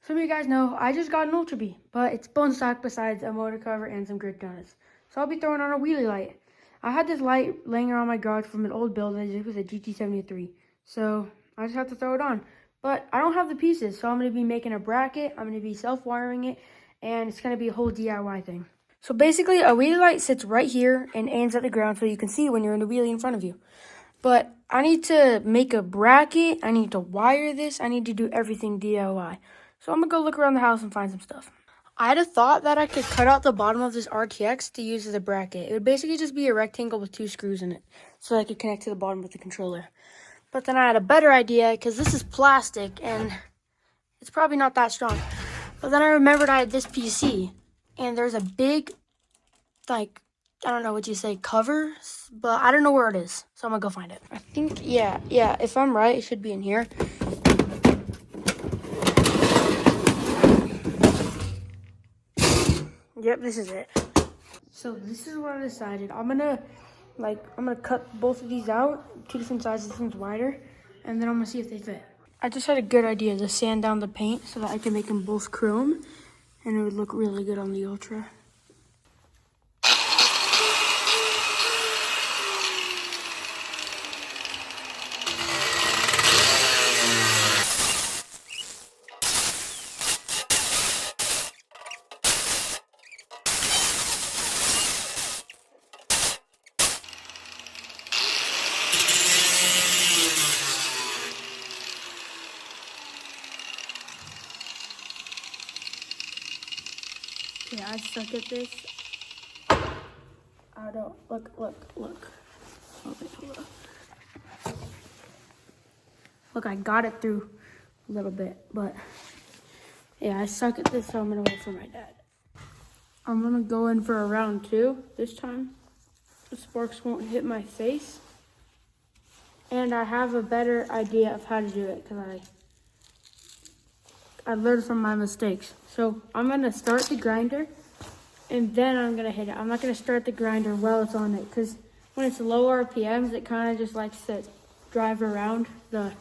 Some of you guys know I just got an Ultra Bee, but it's bone stock besides a motor cover and some grit donuts. So I'll be throwing on a wheelie light. I had this light laying around my garage from an old build. It was a GT73. So I just have to throw it on. But I don't have the pieces, so I'm going to be making a bracket. I'm going to be self-wiring it, and it's going to be a whole DIY thing. So basically, a wheelie light sits right here and aims at the ground so you can see when you're in the wheelie in front of you. But I need to make a bracket. I need to wire this. I need to do everything DIY. So I'm going to go look around the house and find some stuff. I had a thought that I could cut out the bottom of this RTX to use as a bracket. It would basically just be a rectangle with 2 screws in it so I could connect to the bottom with the controller. But then I had a better idea because this is plastic and it's probably not that strong. But then I remembered I had this PC and there's a big, I don't know what you say, cover, but I don't know where it is. So I'm going to go find it. I think, yeah, if I'm right, it should be in here. Yep, this is it. So this is what I decided. I'm gonna cut both of these out, 2 different sizes, this one's wider, and then I'm gonna see if they fit. I just had a good idea to sand down the paint so that I can make them both chrome, and it would look really good on the Ultra. Yeah, I suck at this. I don't, look. Okay, hold up. Look, I got it through a little bit, but yeah, I suck at this, so I'm gonna wait for my dad. I'm gonna go in for a round 2 this time. The sparks won't hit my face. And I have a better idea of how to do it because I learned from my mistakes. So I'm gonna start the grinder and then I'm gonna hit it. I'm not gonna start the grinder while it's on it because when it's low RPMs, it kind of just likes to drive around the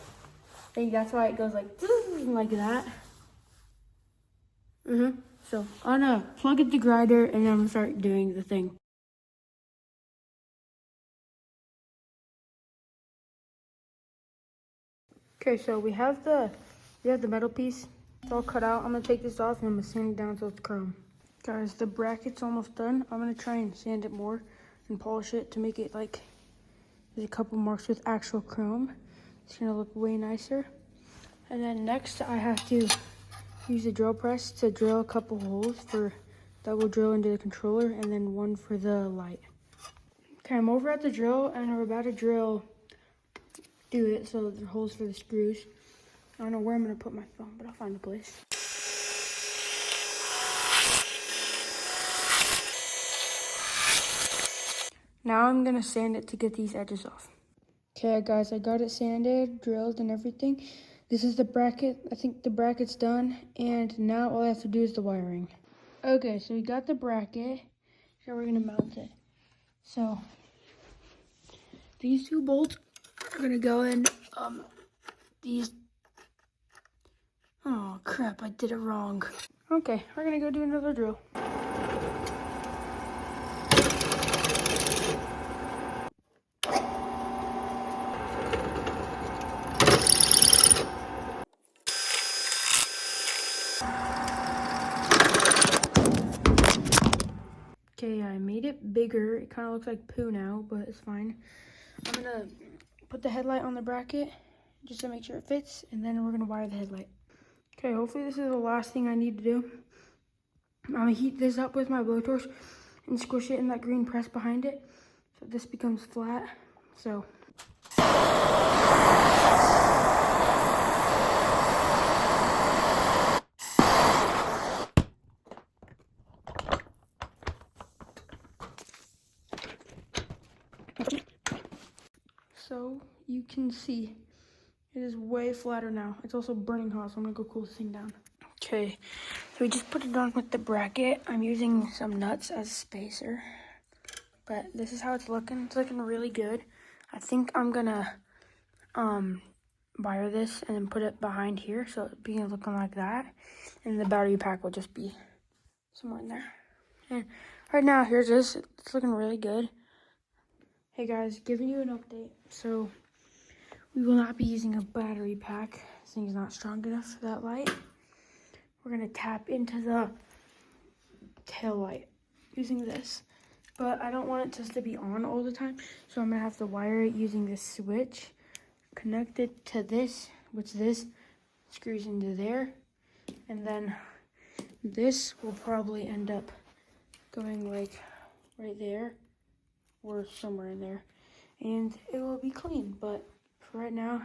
thing. That's why it goes like that. So I'm gonna plug in the grinder and then I'm gonna start doing the thing. Okay, so we have the metal piece. It's all cut out. I'm gonna take this off and I'm gonna sand it down so it's chrome. Guys, the bracket's almost done. I'm gonna try and sand it more and polish it to make it like there's a couple marks with actual chrome. It's gonna look way nicer. And then next I have to use the drill press to drill a couple holes that will drill into the controller and then one for the light. Okay, I'm over at the drill and we're about to do it so the holes for the screws. I don't know where I'm gonna put my phone, but I'll find a place. Now I'm gonna sand it to get these edges off. Okay guys, I got it sanded, drilled and everything. This is the bracket. I think the bracket's done, and now all I have to do is the wiring. Okay, so we got the bracket. Now we're gonna mount it. So these 2 bolts are gonna go in these. Oh crap, I did it wrong. Okay, we're gonna go do another drill. Okay, I made it bigger. It kind of looks like poo now, but it's fine. I'm gonna put the headlight on the bracket just to make sure it fits, and then we're gonna wire the headlight. Okay, hopefully this is the last thing I need to do. I'm gonna heat this up with my blowtorch and squish it in that green press behind it so this becomes flat. So you can see it is way flatter now. It's also burning hot, so I'm gonna go cool this thing down. Okay, so we just put it on with the bracket. I'm using some nuts as a spacer, but this is how it's looking. It's looking really good. I think I'm gonna wire this and then put it behind here so it being looking like that. And the battery pack will just be somewhere in there. And right now, here's this. It's looking really good. Hey guys, giving you an update. So we will not be using a battery pack. This thing's not strong enough for that light. We're gonna tap into the tail light using this. But I don't want it just to be on all the time. So I'm gonna have to wire it using this switch. Connect it to this, which this screws into there. And then this will probably end up going like right there or somewhere in there. And it will be clean, but for right now,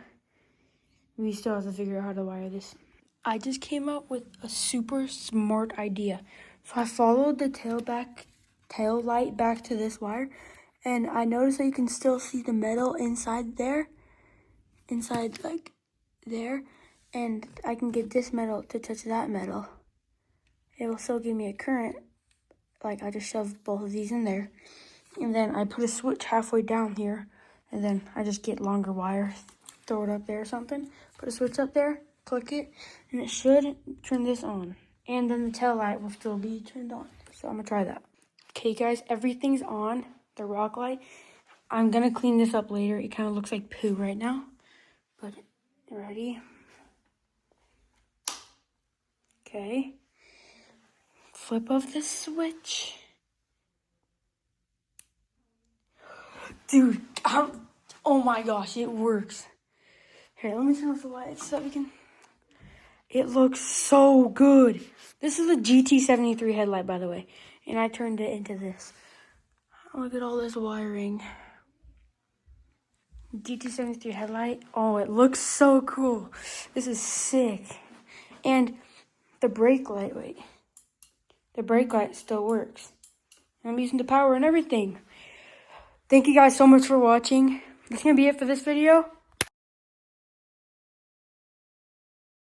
we still have to figure out how to wire this. I just came up with a super smart idea. So I followed the tail light back to this wire, and I noticed that you can still see the metal inside there, like there, and I can get this metal to touch that metal. It will still give me a current. Like I just shoved both of these in there, and then I put a switch halfway down here, and then I just get longer wire, throw it up there or something, put a switch up there, click it, and it should turn this on. And then the tail light will still be turned on. So I'm gonna try that. Okay guys, everything's on, the rock light. I'm gonna clean this up later. It kind of looks like poo right now, but ready? Okay. Flip of the switch. Dude, oh my gosh, it works. Here, let me turn off the lights so we can. It looks so good. This is a GT73 headlight, by the way, and I turned it into this. Look at all this wiring. GT73 headlight. Oh, it looks so cool. This is sick. And the brake light, wait. The brake light still works. I'm using the power and everything. Thank you guys so much for watching. That's going to be it for this video.